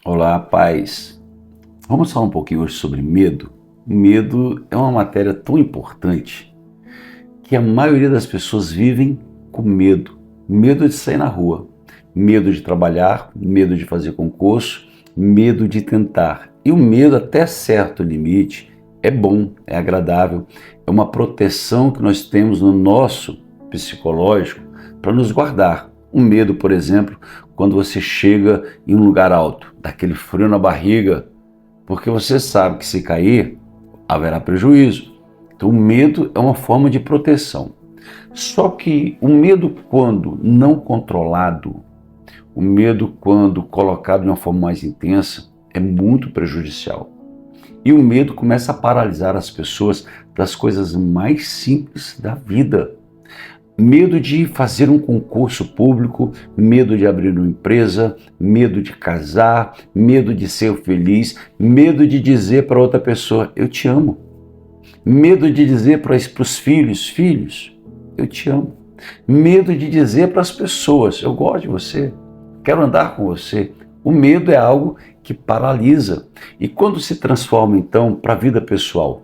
Olá, paz. Vamos falar um pouquinho hoje sobre medo. Medo é uma matéria tão importante que a maioria das pessoas vivem com medo. Medo de sair na rua, medo de trabalhar, medo de fazer concurso, medo de tentar. E o medo, até certo limite, é bom, é agradável, é uma proteção que nós temos no nosso psicológico para nos guardar. O medo, por exemplo, quando você chega em um lugar alto, dá aquele frio na barriga, porque você sabe que se cair, haverá prejuízo. Então, o medo é uma forma de proteção. Só que o medo, quando não controlado, o medo, quando colocado de uma forma mais intensa, é muito prejudicial. E o medo começa a paralisar as pessoas das coisas mais simples da vida. Medo de fazer um concurso público, medo de abrir uma empresa, medo de casar, medo de ser feliz, medo de dizer para outra pessoa, eu te amo. Medo de dizer para os filhos, filhos, eu te amo. Medo de dizer para as pessoas, eu gosto de você, quero andar com você. O medo é algo que paralisa. E quando se transforma então para a vida pessoal?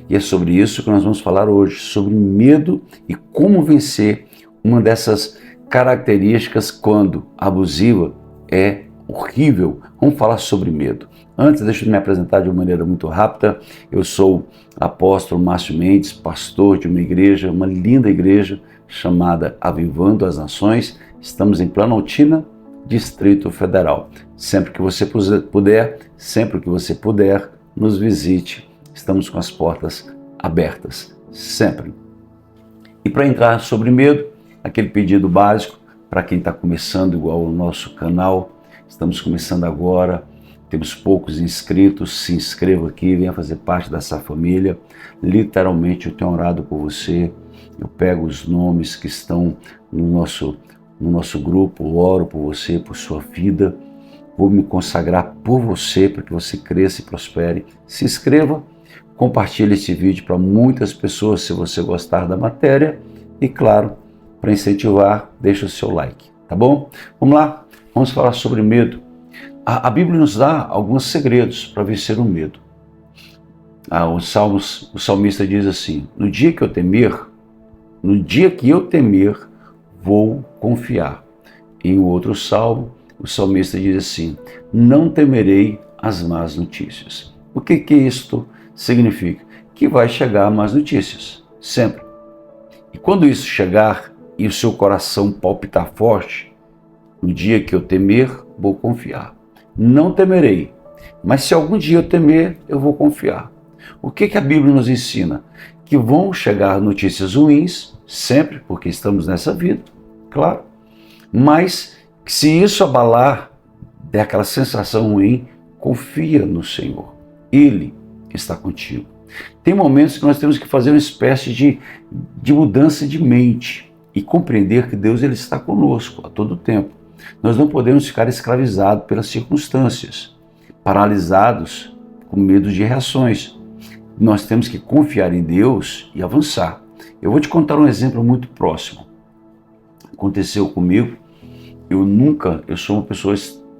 E é sobre isso que nós vamos falar hoje, sobre medo e como vencer uma dessas características quando abusiva é horrível. Vamos falar sobre medo. Antes, deixa eu me apresentar de uma maneira muito rápida. Eu sou apóstolo Márcio Mendes, pastor de uma igreja, uma linda igreja chamada Avivando as Nações. Estamos em Planaltina, Distrito Federal. Sempre que você puder, sempre que você puder, nos visite. Estamos com as portas abertas, sempre. E para entrar sobre medo, aquele pedido básico para quem está começando igual o nosso canal, estamos começando agora, temos poucos inscritos, se inscreva aqui, venha fazer parte dessa família. Literalmente eu tenho orado por você, eu pego os nomes que estão no nosso grupo, oro por você, por sua vida, vou me consagrar por você, para que você cresça e prospere. Se inscreva, compartilhe esse vídeo para muitas pessoas se você gostar da matéria e, claro, para incentivar, deixa o seu like, tá bom? Vamos lá, vamos falar sobre medo. A Bíblia nos dá alguns segredos para vencer o medo. O salmista diz assim, no dia que eu temer, vou confiar. Em outro salmo, o salmista diz assim, não temerei as más notícias. O que isto significa? Que vai chegar más notícias, sempre. E quando isso chegar e o seu coração palpitar forte, no dia que eu temer, vou confiar. Não temerei, mas se algum dia eu temer, eu vou confiar. O que a Bíblia nos ensina? Que vão chegar notícias ruins, sempre, porque estamos nessa vida, claro. Mas se isso abalar, der aquela sensação ruim, confia no Senhor. Ele está contigo. Tem momentos que nós temos que fazer uma espécie de mudança de mente e compreender que Deus ele está conosco a todo tempo. Nós não podemos ficar escravizados pelas circunstâncias, paralisados com medo de reações. Nós temos que confiar em Deus e avançar. Eu vou te contar um exemplo muito próximo. Aconteceu comigo. Eu sou uma pessoa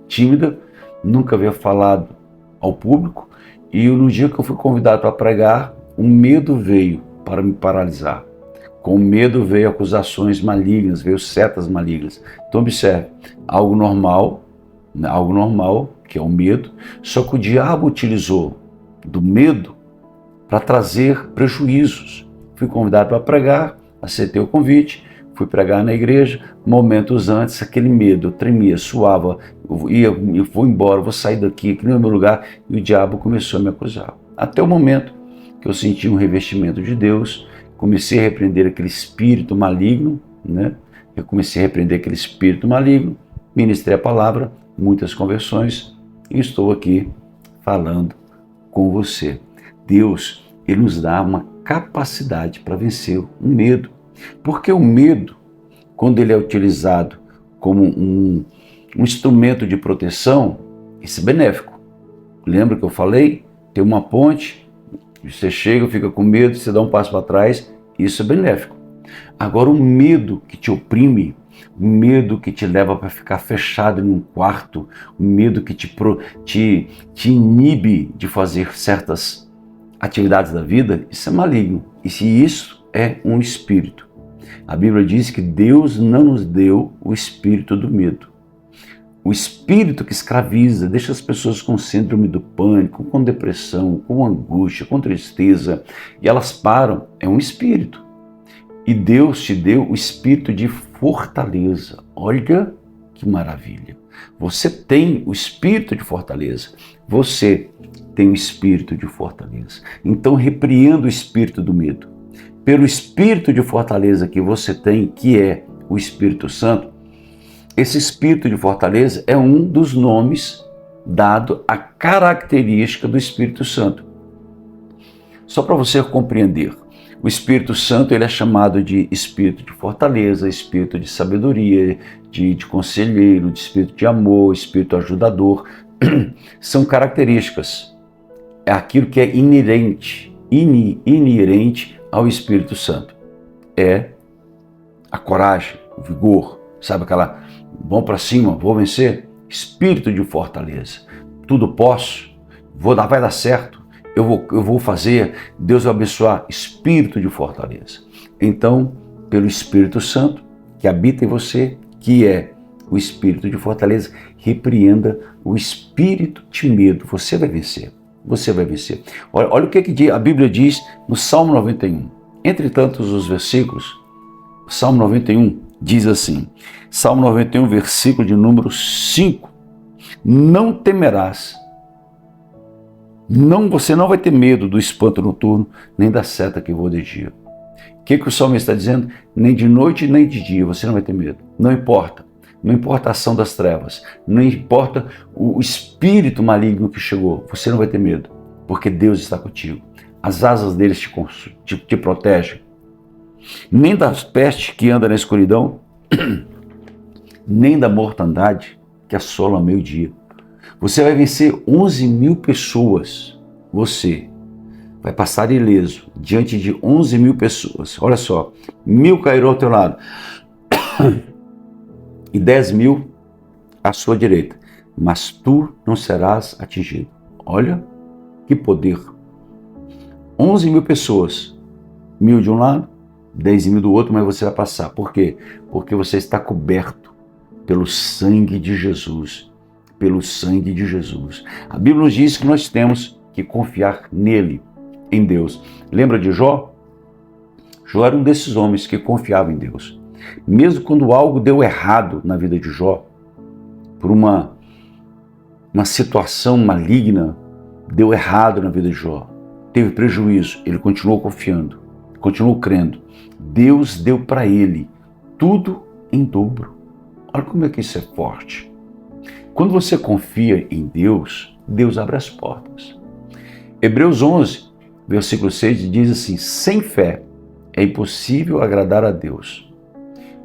tímida, nunca havia falado ao público, e no dia que eu fui convidado para pregar, um medo veio para me paralisar. Com medo veio acusações malignas, veio setas malignas. Então observe, algo normal, que é o medo, só que o diabo utilizou do medo para trazer prejuízos. Fui convidado para pregar, aceitei o convite, fui pregar na igreja, momentos antes, aquele medo, eu tremia, suava, eu vou embora, vou sair daqui, aqui não é meu lugar, e o diabo começou a me acusar. Até o momento que eu senti um revestimento de Deus, comecei a repreender aquele espírito maligno, ministrei a palavra, muitas conversões, e estou aqui falando com você. Deus, ele nos dá uma capacidade para vencer o medo. Porque o medo, quando ele é utilizado como um instrumento de proteção, isso é benéfico. Lembra que eu falei? Tem uma ponte, você chega, fica com medo, você dá um passo para trás, isso é benéfico. Agora o medo que te oprime, o medo que te leva para ficar fechado em um quarto, o medo que te inibe de fazer certas atividades da vida, isso é maligno. E se isso é um espírito, a Bíblia diz que Deus não nos deu o espírito do medo. O espírito que escraviza, deixa as pessoas com síndrome do pânico, com depressão, com angústia, com tristeza, e elas param, é um espírito. E Deus te deu o espírito de fortaleza. Olha que maravilha. Você tem o espírito de fortaleza. Você tem o espírito de fortaleza. Então repreenda o espírito do medo. Pelo espírito de fortaleza que você tem, que é o Espírito Santo, esse espírito de fortaleza é um dos nomes dado à característica do Espírito Santo. Só para você compreender, o Espírito Santo ele é chamado de espírito de fortaleza, espírito de sabedoria, de conselheiro, de espírito de amor, espírito ajudador. São características. É aquilo que é inerente ao Espírito Santo. É a coragem, o vigor, sabe aquela, vamos para cima, vou vencer, espírito de fortaleza. Tudo posso, vai dar certo, eu vou fazer, Deus vai abençoar, espírito de fortaleza. Então, pelo Espírito Santo, que habita em você, que é o espírito de fortaleza, repreenda o espírito de medo, você vai vencer. Você vai vencer. Olha o que a Bíblia diz no Salmo 91. Entre tantos os versículos, o Salmo 91 diz assim, Salmo 91, versículo de número 5, não temerás, você não vai ter medo do espanto noturno, nem da seta que voa de dia. O que o salmista está dizendo? Nem de noite, nem de dia, você não vai ter medo. Não importa a ação das trevas, não importa o espírito maligno que chegou, você não vai ter medo, porque Deus está contigo. As asas deles te protegem. Nem das pestes que anda na escuridão, nem da mortandade que assola ao meio-dia. Você vai vencer 11.000 pessoas. Você vai passar ileso diante de 11.000 pessoas. Olha só, 1.000 cairão ao teu lado e 10.000 à sua direita, mas tu não serás atingido. Olha que poder. 11.000 pessoas, 1.000 de um lado, 10.000 do outro, mas você vai passar. Por quê? Porque você está coberto pelo sangue de Jesus. Pelo sangue de Jesus. A Bíblia nos diz que nós temos que confiar nele, em Deus. Lembra de Jó? Jó era um desses homens que confiava em Deus. Mesmo quando algo deu errado na vida de Jó, por uma situação maligna, deu errado na vida de Jó, teve prejuízo, ele continuou confiando, continuou crendo. Deus deu para ele tudo em dobro. Olha como é que isso é forte. Quando você confia em Deus, Deus abre as portas. Hebreus 11, versículo 6 diz assim, sem fé é impossível agradar a Deus,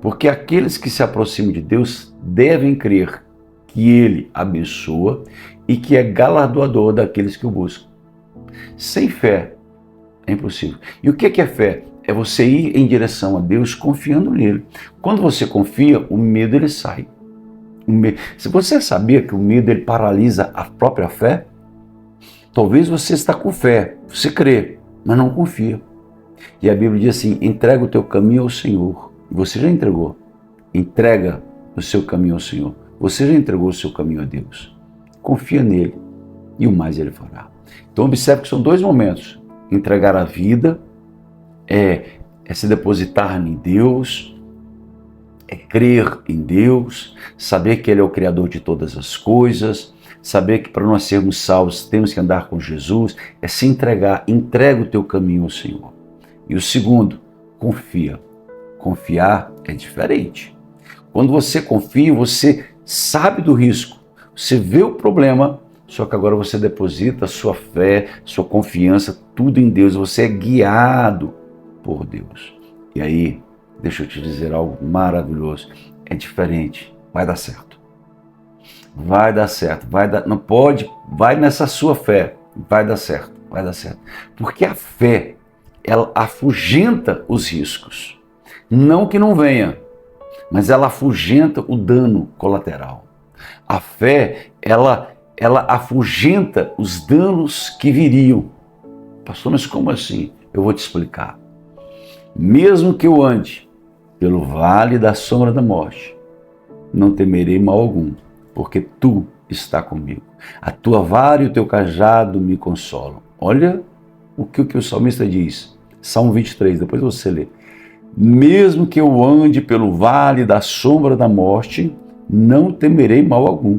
porque aqueles que se aproximam de Deus devem crer que Ele abençoa e que é galardoador daqueles que o buscam. Sem fé é impossível. E o que é fé? É você ir em direção a Deus confiando nele. Quando você confia, o medo ele sai. Se você sabia que o medo ele paralisa a própria fé, talvez você está com fé, você crê, mas não confia. E a Bíblia diz assim, entrega o teu caminho ao Senhor. E você já entregou. Entrega o seu caminho ao Senhor. Você já entregou o seu caminho a Deus. Confia nele e o mais ele fará. Então observe que são dois momentos. Entregar a vida é se depositar em Deus, é crer em Deus, saber que Ele é o Criador de todas as coisas, saber que para nós sermos salvos temos que andar com Jesus, é se entregar, entrega o teu caminho ao Senhor. E o segundo, confia. Confiar é diferente. Quando você confia, você sabe do risco, você vê o problema, só que agora você deposita a sua fé, sua confiança, tudo em Deus, você é guiado por Deus. E aí, deixa eu te dizer algo maravilhoso, é diferente, vai dar certo. Vai dar certo, não pode, vai nessa sua fé, vai dar certo. Porque a fé, ela afugenta os riscos. Não que não venha, mas ela afugenta o dano colateral. A fé, ela afugenta os danos que viriam. Pastor, mas como assim? Eu vou te explicar. Mesmo que eu ande pelo vale da sombra da morte, não temerei mal algum, porque tu está comigo. A tua vara e o teu cajado me consolam. Olha o que o salmista diz. Salmo 23, depois você lê. Mesmo que eu ande pelo vale da sombra da morte, não temerei mal algum,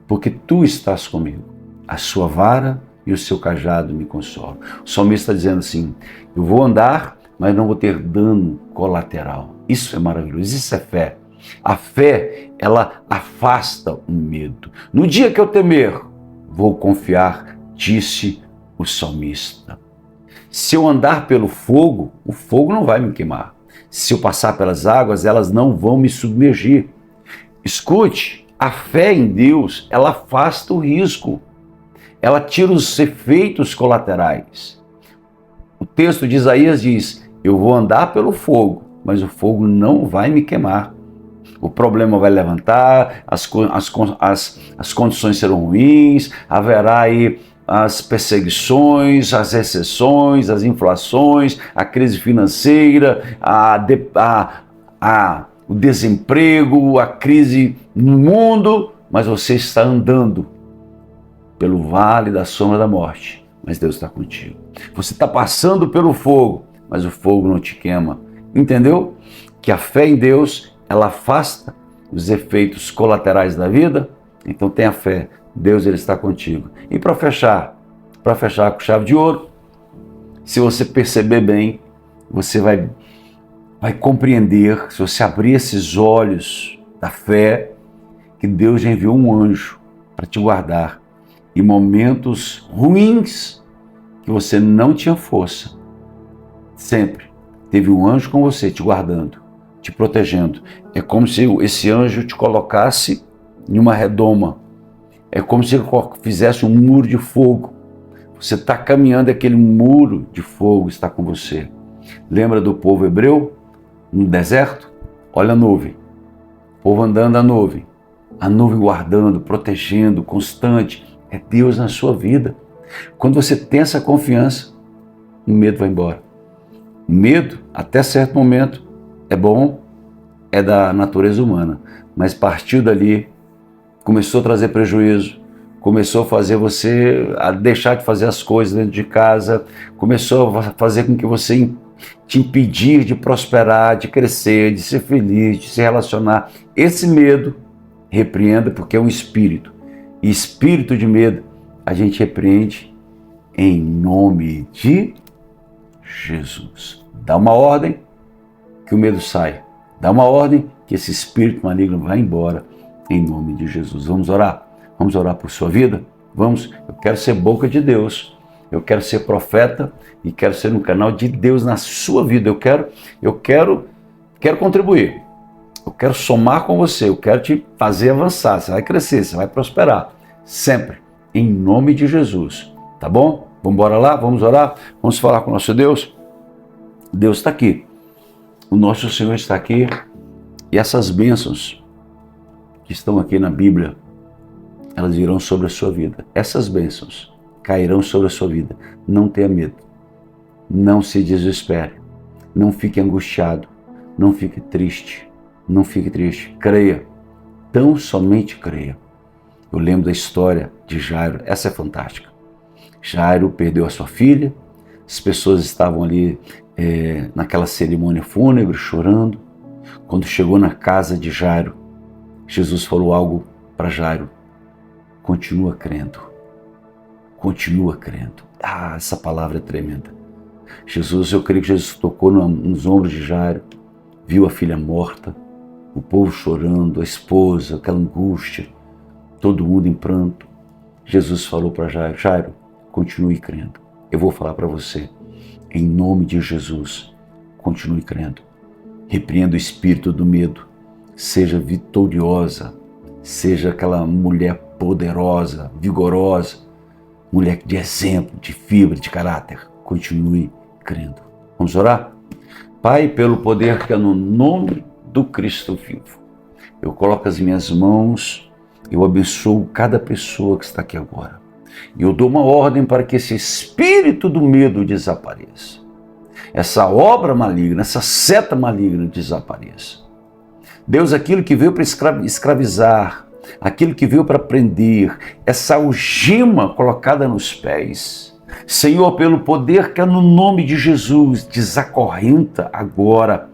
porque tu estás comigo. A sua vara e o seu cajado me consolam. O salmista está dizendo assim, eu vou andar, mas não vou ter dano colateral. Isso é maravilhoso, isso é fé. A fé, ela afasta o medo. No dia que eu temer, vou confiar, disse o salmista. Se eu andar pelo fogo, o fogo não vai me queimar. Se eu passar pelas águas, elas não vão me submergir. Escute, a fé em Deus, ela afasta o risco. Ela tira os efeitos colaterais. O texto de Isaías diz, eu vou andar pelo fogo, mas o fogo não vai me queimar. O problema vai levantar, as condições serão ruins, haverá aí as perseguições, as recessões, as inflações, a crise financeira, o desemprego, a crise no mundo, mas você está andando pelo vale da sombra da morte, mas Deus está contigo. Você está passando pelo fogo, mas o fogo não te queima. Entendeu? Que a fé em Deus, ela afasta os efeitos colaterais da vida. Então tenha fé, Deus ele está contigo. E para fechar com chave de ouro, se você perceber bem, você vai compreender, se você abrir esses olhos da fé, que Deus já enviou um anjo para te guardar em momentos ruins que você não tinha força. Sempre teve um anjo com você te guardando, te protegendo. É como se esse anjo te colocasse em uma redoma. É como se ele fizesse um muro de fogo. Você está caminhando, aquele muro de fogo está com você. Lembra do povo hebreu no deserto? Olha a nuvem. O povo andando na nuvem. A nuvem guardando, protegendo, constante. É Deus na sua vida. Quando você tem essa confiança, o medo vai embora. O medo, até certo momento, é bom, é da natureza humana, mas partiu dali, começou a trazer prejuízo, começou a fazer você a deixar de fazer as coisas dentro de casa, começou a fazer com que você te impedir de prosperar, de crescer, de ser feliz, de se relacionar. Esse medo, repreenda, porque é um espírito. E espírito de medo, a gente repreende em nome de Jesus. Dá uma ordem que o medo sai. Dá uma ordem que esse espírito maligno vai embora em nome de Jesus. Vamos orar? Vamos orar por sua vida? Vamos? Eu quero ser boca de Deus. Eu quero ser profeta e quero ser um canal de Deus na sua vida. Eu quero contribuir. Eu quero somar com você. Eu quero te fazer avançar. Você vai crescer, você vai prosperar. Sempre. Em nome de Jesus. Tá bom? Vamos embora lá? Vamos orar? Vamos falar com o nosso Deus? Deus está aqui. O nosso Senhor está aqui. E essas bênçãos que estão aqui na Bíblia, elas virão sobre a sua vida. Essas bênçãos cairão sobre a sua vida. Não tenha medo. Não se desespere. Não fique angustiado. Não fique triste. Não fique triste. Creia. Tão somente creia. Eu lembro da história de Jairo. Essa é fantástica. Jairo perdeu a sua filha. As pessoas estavam ali naquela cerimônia fúnebre, chorando. Quando chegou na casa de Jairo, Jesus falou algo para Jairo. Continua crendo. Continua crendo. Ah, essa palavra é tremenda. Jesus, eu creio que Jesus tocou nos ombros de Jairo, viu a filha morta, o povo chorando, a esposa, aquela angústia, todo mundo em pranto. Jesus falou para Jairo, Jairo, continue crendo. Eu vou falar para você, em nome de Jesus, continue crendo. Repreenda o espírito do medo, seja vitoriosa, seja aquela mulher poderosa, vigorosa, mulher de exemplo, de fibra, de caráter. Continue crendo. Vamos orar? Pai, pelo poder que é no nome do Cristo vivo. Eu coloco as minhas mãos, eu abençoo cada pessoa que está aqui agora. E eu dou uma ordem para que esse espírito do medo desapareça. Essa obra maligna, essa seta maligna desapareça. Deus, aquilo que veio para escravizar, aquilo que veio para prender, essa algema colocada nos pés, Senhor, pelo poder que é no nome de Jesus, desacorrenta agora.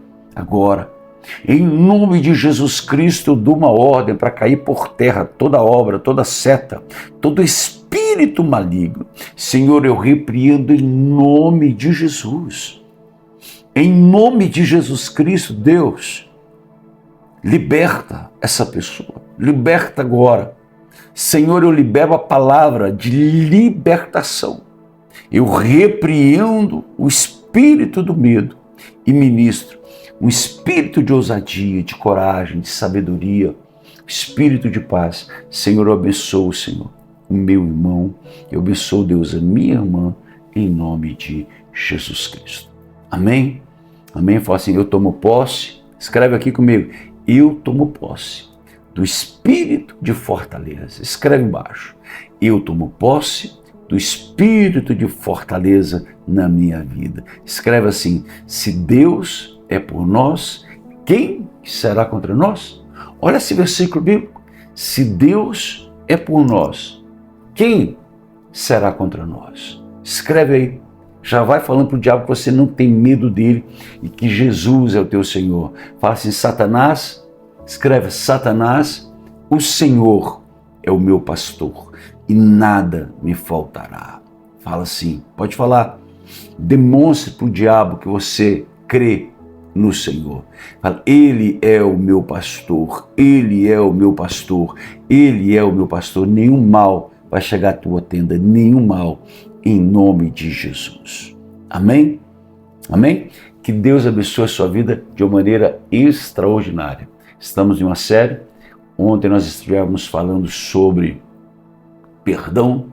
Em nome de Jesus Cristo, eu dou uma ordem para cair por terra toda obra, toda seta, todo espírito maligno. Senhor, eu repreendo em nome de Jesus. Em nome de Jesus Cristo, Deus, liberta essa pessoa, liberta agora. Senhor, eu libero a palavra de libertação. Eu repreendo o espírito do medo e ministro um espírito de ousadia, de coragem, de sabedoria, espírito de paz. Senhor, eu abençoo, Senhor, o meu irmão, eu abençoo, Deus, a minha irmã, em nome de Jesus Cristo. Amém? Amém? Fala assim, eu tomo posse, escreve aqui comigo, eu tomo posse do espírito de fortaleza. Escreve embaixo, eu tomo posse do espírito de fortaleza na minha vida. Escreve assim, se Deus é por nós, quem será contra nós? Olha esse versículo bíblico. Se Deus é por nós, quem será contra nós? Escreve aí. Já vai falando para o diabo que você não tem medo dele e que Jesus é o teu Senhor. Fala assim, Satanás, escreve, Satanás, o Senhor é o meu pastor e nada me faltará. Fala assim, pode falar. Demonstre para o diabo que você crê no Senhor. Fala, Ele é o meu pastor, Ele é o meu pastor, Ele é o meu pastor. Nenhum mal vai chegar à tua tenda, nenhum mal, em nome de Jesus. Amém? Amém? Que Deus abençoe a sua vida de uma maneira extraordinária. Estamos em uma série, ontem nós estivemos falando sobre perdão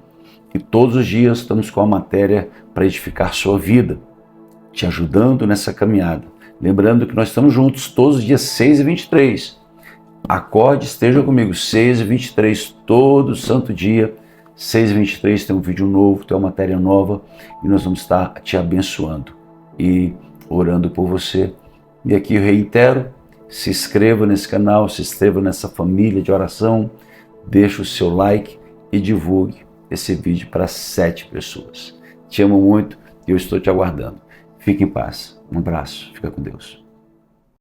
e todos os dias estamos com a matéria para edificar sua vida, te ajudando nessa caminhada. Lembrando que nós estamos juntos todos os dias 6 e 23. Acorde, esteja comigo, 6 e 23, todo santo dia, 6 e 23, tem um vídeo novo, tem uma matéria nova e nós vamos estar te abençoando e orando por você. E aqui eu reitero, se inscreva nesse canal, se inscreva nessa família de oração, deixe o seu like e divulgue esse vídeo para 7 pessoas. Te amo muito e eu estou te aguardando. Fique em paz. Um abraço. Fica com Deus.